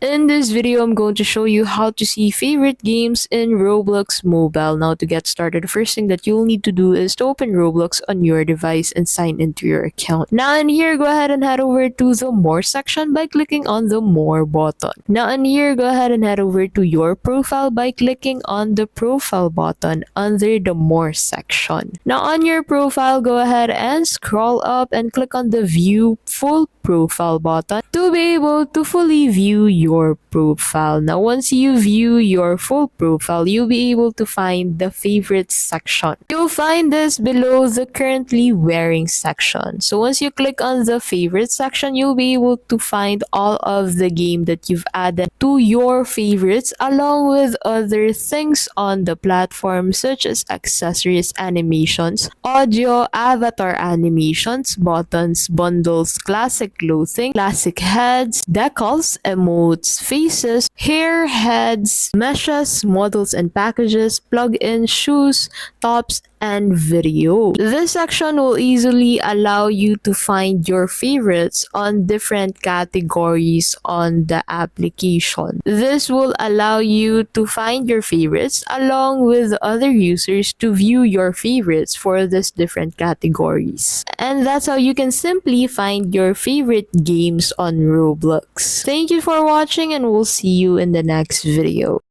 In this video, I'm going to show you how to see favorite games in Roblox Mobile. Now, to get started, the first thing that you'll need to do is to open Roblox on your device and sign into your account. Now, in here, go ahead and head over to the More section by clicking on the More button. Now, in here, go ahead and head over to your profile by clicking on the Profile button under the More section. Now, on your profile, go ahead and scroll up and click on the View Full Profile button to be able to fully view your profile. Now, once you view your full profile, you'll be able to find the favorites section. You'll find this below the currently wearing section. So once you click on the favorite section, you'll be able to find all of the game that you've added to your favorites along with other things on the platform such as accessories, animations, audio, avatar animations, buttons, bundles, classic clothing, classic heads, decals, emotes, faces, hair, heads, meshes, models and packages, plug-in shoes, tops, and video. This section will easily allow you to find your favorites on different categories on the application. This will allow you to find your favorites along with other users to view your favorites for these different categories. And that's how you can simply find your favorite games on Roblox. Thank you for watching and we'll see you in the next video.